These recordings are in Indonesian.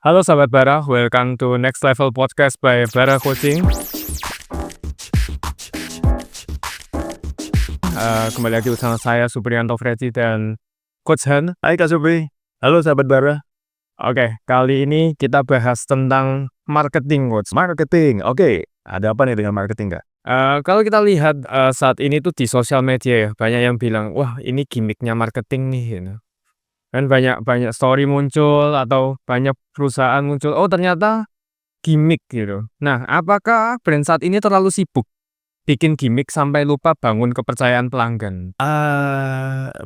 Halo sahabat Bara, welcome to Next Level Podcast by Bara Coaching. Kembali lagi bersama saya Supriyanto Fredi dan Coach Han. Hai Kak Supri, halo sahabat Bara. Oke, kali ini kita bahas tentang marketing, Coach. Marketing, oke. Ada apa nih dengan marketing Kak? Kalau kita lihat saat ini tuh di sosial media ya, banyak yang bilang, wah ini gimmicknya marketing nih, gitu. Kan banyak story muncul atau banyak perusahaan muncul, oh ternyata gimmick gitu. Nah, apakah brand saat ini terlalu sibuk bikin gimmick sampai lupa bangun kepercayaan pelanggan?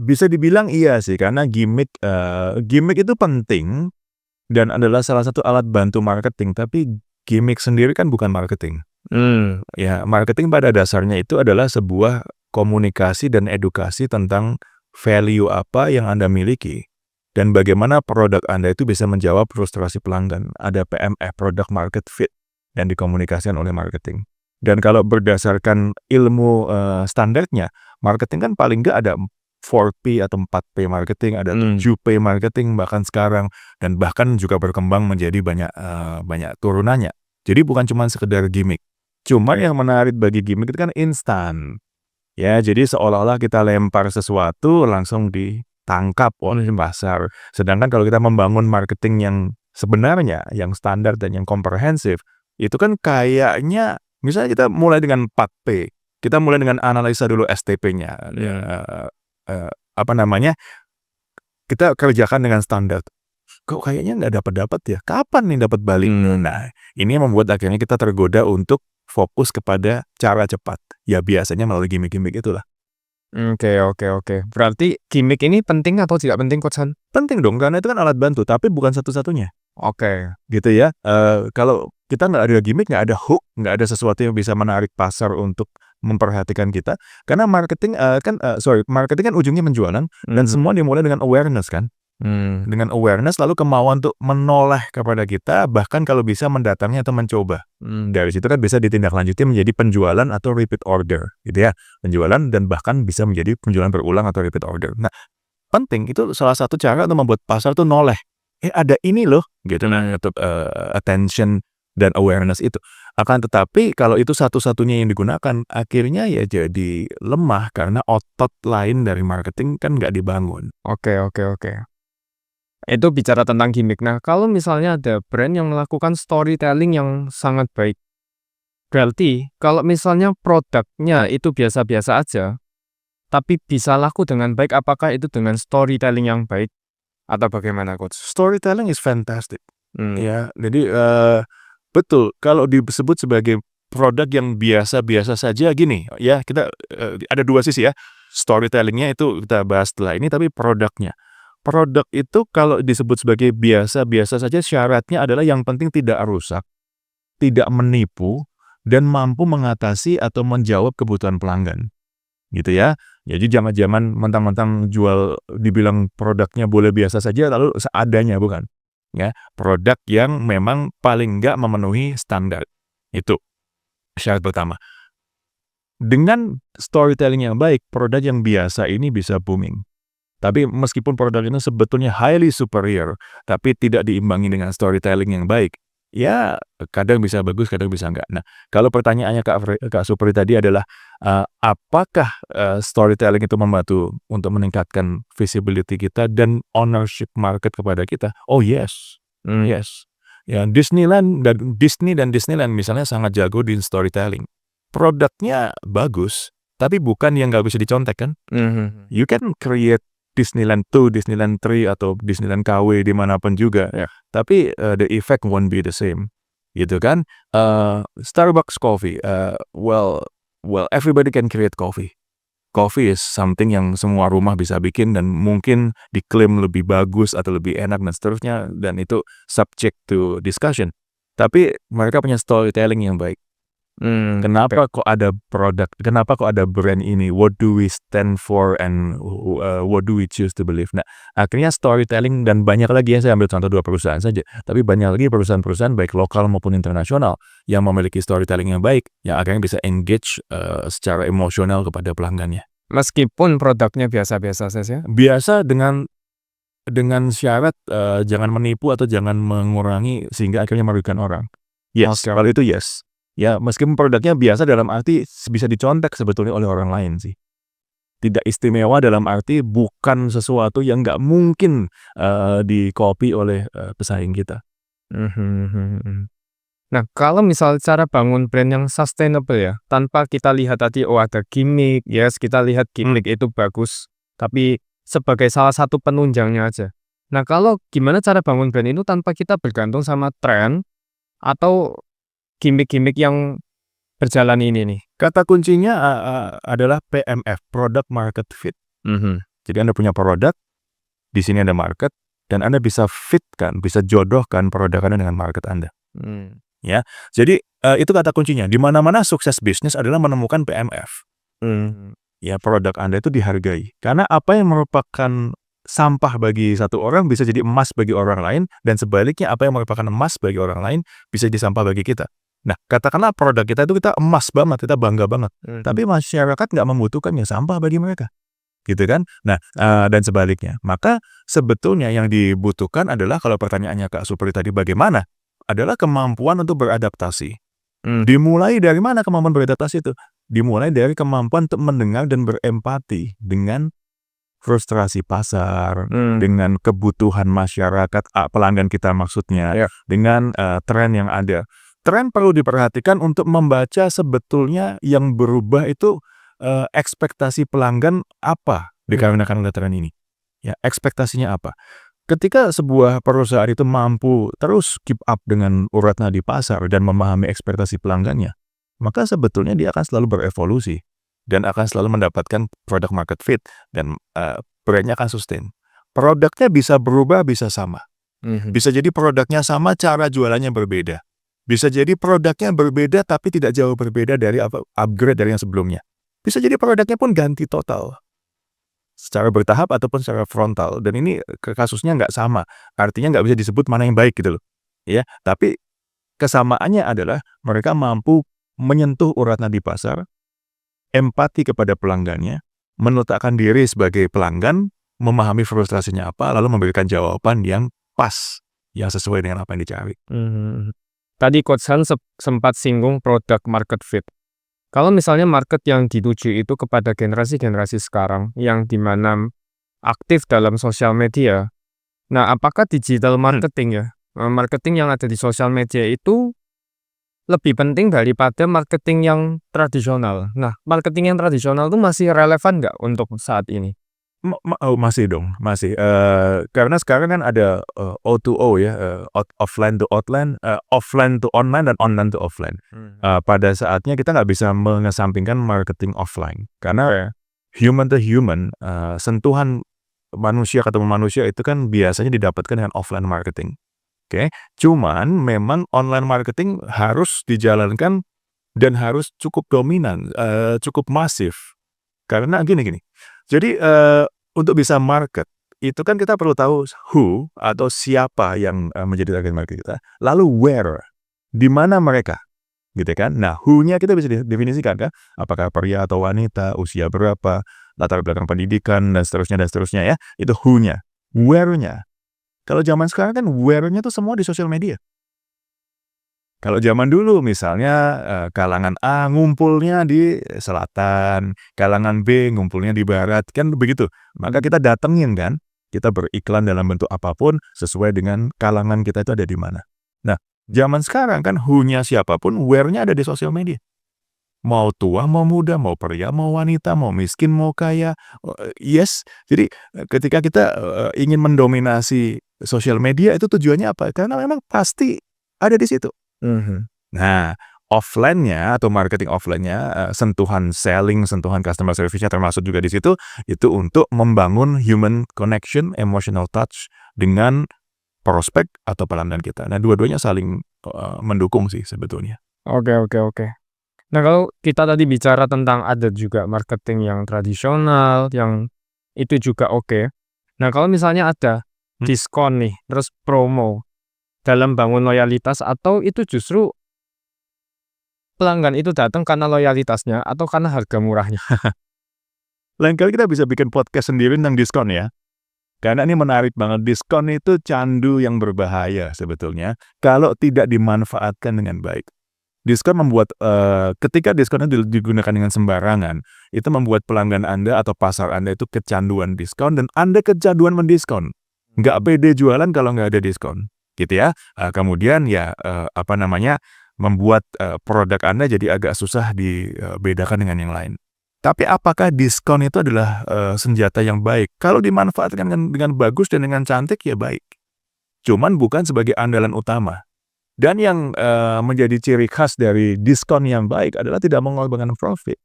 Bisa dibilang iya sih, karena gimmick itu penting dan adalah salah satu alat bantu marketing, tapi gimmick sendiri kan bukan marketing. Ya, marketing pada dasarnya itu adalah sebuah komunikasi dan edukasi tentang value apa yang Anda miliki dan bagaimana produk Anda itu bisa menjawab frustrasi pelanggan. Ada PMF, product market fit, yang dikomunikasikan oleh marketing. Dan kalau berdasarkan ilmu standarnya, marketing kan paling nggak ada 4P atau 4P marketing, ada 7P marketing bahkan sekarang, dan bahkan juga berkembang menjadi banyak turunannya. Jadi bukan cuma sekedar gimmick. Cuma yang menarik bagi gimmick itu kan instan. Ya, jadi seolah-olah kita lempar sesuatu langsung ditangkap oleh pasar. Sedangkan kalau kita membangun marketing yang sebenarnya, yang standar dan yang komprehensif, itu kan kayaknya misalnya kita mulai dengan 4P. Kita mulai dengan analisa dulu STP-nya. Kita kerjakan dengan standar. Kok kayaknya nggak dapat ya? Kapan nih dapat balik? Nah, ini yang membuat akhirnya kita tergoda untuk fokus kepada cara cepat. Ya biasanya melalui gimmick-gimmick itulah. Oke. Berarti gimmick ini penting atau tidak penting, Coach Han? Penting dong, karena itu kan alat bantu, tapi bukan satu-satunya. Oke. Gitu ya. Kalau kita nggak ada gimmick, nggak ada hook, nggak ada sesuatu yang bisa menarik pasar untuk memperhatikan kita. Karena marketing marketing kan ujungnya penjualan, dan semua dimulai dengan awareness kan. Dengan awareness lalu kemauan untuk menoleh kepada kita, bahkan kalau bisa mendatangi atau mencoba. Dari situ kan bisa ditindaklanjuti menjadi penjualan atau repeat order, gitu ya. Penjualan dan bahkan bisa menjadi penjualan berulang atau repeat order. Nah, penting itu salah satu cara untuk membuat pasar tuh noleh. Ada ini loh, gitu. Nah, untuk attention dan awareness itu. Akan tetapi kalau itu satu-satunya yang digunakan, akhirnya ya jadi lemah karena otot lain dari marketing kan nggak dibangun. Oke. Itu bicara tentang gimmick. Nah, kalau misalnya ada brand yang melakukan storytelling yang sangat baik, berarti kalau misalnya produknya itu biasa-biasa aja, tapi bisa laku dengan baik, apakah itu dengan storytelling yang baik atau bagaimana, Coach? Storytelling is fantastic. Ya, jadi betul kalau disebut sebagai produk yang biasa-biasa saja gini, ya kita ada dua sisi ya. Storytellingnya itu kita bahas setelah ini, tapi produknya. Produk itu kalau disebut sebagai biasa-biasa saja syaratnya adalah yang penting tidak rusak, tidak menipu, dan mampu mengatasi atau menjawab kebutuhan pelanggan. Gitu ya. Jadi jangan mentang-mentang jual dibilang produknya boleh biasa saja lalu seadanya, bukan. Ya, produk yang memang paling nggak memenuhi standar. Itu syarat pertama. Dengan storytelling yang baik, produk yang biasa ini bisa booming. Tapi meskipun produk ini sebetulnya highly superior, tapi tidak diimbangi dengan storytelling yang baik, ya kadang bisa bagus, kadang bisa enggak. Nah, kalau pertanyaannya Kak Supri tadi adalah, apakah storytelling itu membantu untuk meningkatkan visibility kita dan ownership market kepada kita? Oh yes. Yes. Ya, Disney dan Disneyland misalnya sangat jago di storytelling. Produknya bagus, tapi bukan yang nggak bisa dicontek kan? You can create Disneyland 2, Disneyland 3, atau Disneyland KW dimanapun juga, tapi the effect won't be the same, gitu kan? Starbucks coffee, well everybody can create coffee. Coffee is something yang semua rumah bisa bikin dan mungkin diklaim lebih bagus atau lebih enak dan seterusnya, dan itu subject to discussion. Tapi mereka punya storytelling yang baik. Kenapa kok ada brand ini? What do we stand for and what do we choose to believe? Nah, akhirnya storytelling, dan banyak lagi, saya ambil contoh 2 perusahaan saja, tapi banyak lagi perusahaan-perusahaan baik lokal maupun internasional yang memiliki storytelling yang baik, yang akhirnya bisa engage secara emosional kepada pelanggannya. Meskipun produknya biasa-biasa saja? Biasa dengan dengan syarat jangan menipu atau jangan mengurangi sehingga akhirnya merugikan orang. Yes, Oke. kalau itu yes. Ya, meskipun produknya biasa dalam arti bisa dicontek sebetulnya oleh orang lain sih. Tidak istimewa dalam arti bukan sesuatu yang nggak mungkin di-copy oleh pesaing kita. Nah, kalau misal cara bangun brand yang sustainable ya, tanpa kita lihat tadi, oh ada gimmick, yes kita lihat gimmick itu bagus, tapi sebagai salah satu penunjangnya aja. Nah, kalau gimana cara bangun brand itu tanpa kita bergantung sama tren atau gimmick-gimmick yang berjalan ini nih? Kata kuncinya adalah PMF, Product Market Fit. Jadi Anda punya produk, di sini ada market, dan Anda bisa fitkan, bisa jodohkan produk Anda dengan market Anda. Ya, jadi itu kata kuncinya. Di mana-mana sukses bisnis adalah menemukan PMF. Ya, produk Anda itu dihargai. Karena apa yang merupakan sampah bagi satu orang bisa jadi emas bagi orang lain, dan sebaliknya apa yang merupakan emas bagi orang lain bisa jadi sampah bagi kita. Nah, katakanlah produk kita itu kita emas banget, kita bangga banget. Tapi masyarakat nggak membutuhkan yang sampah bagi mereka. Gitu kan? Nah, dan sebaliknya. Maka sebetulnya yang dibutuhkan adalah, kalau pertanyaannya Kak Supri tadi bagaimana, adalah kemampuan untuk beradaptasi. Dimulai dari mana kemampuan beradaptasi itu? Dimulai dari kemampuan untuk mendengar dan berempati dengan frustrasi pasar, dengan kebutuhan masyarakat, pelanggan kita maksudnya, dengan tren yang ada. Tren perlu diperhatikan untuk membaca sebetulnya yang berubah itu ekspektasi pelanggan apa dikarenakan oleh tren ini. Ya, ekspektasinya apa? Ketika sebuah perusahaan itu mampu terus keep up dengan urat nadi pasar dan memahami ekspektasi pelanggannya, maka sebetulnya dia akan selalu berevolusi dan akan selalu mendapatkan product market fit, dan brandnya akan sustain. Produknya bisa berubah, bisa sama. Bisa jadi produknya sama, cara jualannya berbeda. Bisa jadi produknya berbeda tapi tidak jauh berbeda dari upgrade dari yang sebelumnya. Bisa jadi produknya pun ganti total, secara bertahap ataupun secara frontal, dan ini kasusnya nggak sama, artinya nggak bisa disebut mana yang baik gitu loh, ya. Tapi kesamaannya adalah mereka mampu menyentuh urat nadi pasar, empati kepada pelanggannya, meletakkan diri sebagai pelanggan, memahami frustrasinya apa, lalu memberikan jawaban yang pas, yang sesuai dengan apa yang dicari. Tadi Coach Han sempat singgung product market fit. Kalau misalnya market yang dituju itu kepada generasi-generasi sekarang yang dimana aktif dalam sosial media, nah apakah digital marketing ya, marketing yang ada di sosial media itu lebih penting daripada marketing yang tradisional? Nah, marketing yang tradisional itu masih relevan nggak untuk saat ini? Masih dong, masih. Karena sekarang kan ada O2O ya, offline to online, offline to online, dan online to offline. Pada saatnya kita nggak bisa mengesampingkan marketing offline. Karena human to human, sentuhan manusia ketemu manusia itu kan biasanya didapatkan dengan offline marketing. Oke, cuman memang online marketing harus dijalankan dan harus cukup dominan, cukup masif. Karena gini. Jadi untuk bisa market, itu kan kita perlu tahu who atau siapa yang menjadi target market kita. Lalu where, di mana mereka, gitu kan? Nah, who-nya kita bisa definisikan kan? Apakah pria atau wanita, usia berapa, latar belakang pendidikan, dan seterusnya ya. Itu who-nya. Where-nya. Kalau zaman sekarang kan where-nya tuh semua di sosial media. Kalau zaman dulu misalnya kalangan A ngumpulnya di selatan, kalangan B ngumpulnya di barat, kan begitu. Maka kita datengin kan, kita beriklan dalam bentuk apapun sesuai dengan kalangan kita itu ada di mana. Nah, zaman sekarang kan who-nya siapapun, where-nya ada di sosial media. Mau tua, mau muda, mau pria, mau wanita, mau miskin, mau kaya, yes. Jadi ketika kita ingin mendominasi sosial media, itu tujuannya apa? Karena memang pasti ada di situ. Nah, offline-nya atau marketing offline-nya, sentuhan selling, sentuhan customer service-nya termasuk juga di situ, itu untuk membangun human connection, emotional touch dengan prospek atau pelanggan kita. Nah, dua-duanya saling mendukung sih sebetulnya. Oke. Nah, kalau kita tadi bicara tentang ada juga marketing yang tradisional, yang itu juga oke. Nah, kalau misalnya ada diskon nih, terus promo dalam bangun loyalitas, atau itu justru pelanggan itu datang karena loyalitasnya atau karena harga murahnya? Lain kali kita bisa bikin podcast sendiri tentang diskon ya. Karena ini menarik banget, diskon itu candu yang berbahaya sebetulnya kalau tidak dimanfaatkan dengan baik. Diskon membuat, ketika diskon itu digunakan dengan sembarangan, itu membuat pelanggan Anda atau pasar Anda itu kecanduan diskon dan Anda kecanduan mendiskon. Nggak pede jualan kalau nggak ada diskon, gitu ya. Kemudian ya, membuat, produk Anda jadi agak susah dibedakan dengan yang lain. Tapi apakah diskon itu adalah, senjata yang baik? Kalau dimanfaatkan dengan bagus dan dengan cantik ya baik. Cuman bukan sebagai andalan utama. Dan yang, menjadi ciri khas dari diskon yang baik adalah tidak mengorbankan profit.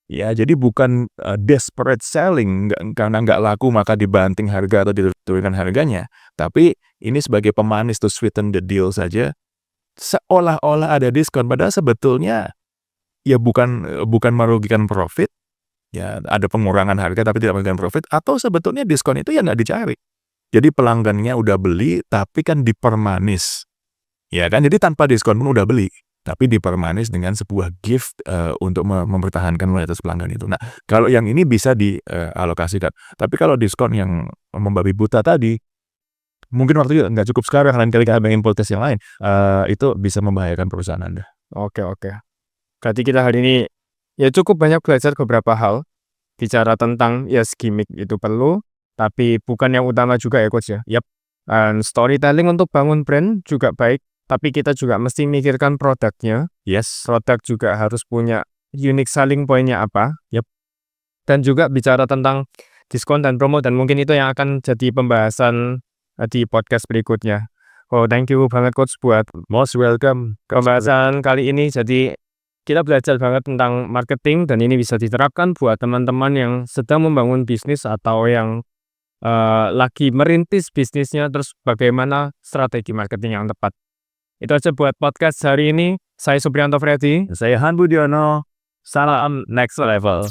Ya, jadi bukan, desperate selling, karena nggak laku maka dibanting harga atau diturunkan harganya. Tapi ini sebagai pemanis to sweeten the deal saja, seolah-olah ada diskon, padahal sebetulnya ya bukan merugikan profit, ya ada pengurangan harga tapi tidak merugikan profit, atau sebetulnya diskon itu ya nggak dicari. Jadi pelanggannya udah beli tapi kan dipermanis. Ya kan, jadi tanpa diskon pun udah beli, tapi dipermanis dengan sebuah gift, untuk mempertahankan loyalitas pelanggan itu. Nah, kalau yang ini bisa dialokasikan. Tapi kalau diskon yang membabi buta tadi, mungkin waktunya nggak cukup sekarang, lain kali kita bikin podcast yang lain, itu bisa membahayakan perusahaan Anda. Oke. Berarti kita hari ini ya cukup banyak belajar beberapa hal, bicara tentang ya gimmick itu perlu, tapi bukan yang utama juga ya Coach ya. Yap. Dan storytelling untuk bangun brand juga baik, tapi kita juga mesti mikirkan produknya. Yes. Produk juga harus punya unique selling point-nya apa. Yap. Dan juga bicara tentang diskon dan promo, dan mungkin itu yang akan jadi pembahasan di podcast berikutnya. Oh, thank you banget Coach buat Most welcome. pembahasan kali ini. Jadi kita belajar banget tentang marketing dan ini bisa diterapkan buat teman-teman yang sedang membangun bisnis atau yang lagi merintis bisnisnya, terus bagaimana strategi marketing yang tepat. Itu aja buat podcast hari ini. Saya Supriyanto Freddy. Saya Han Budiono. Salam next level.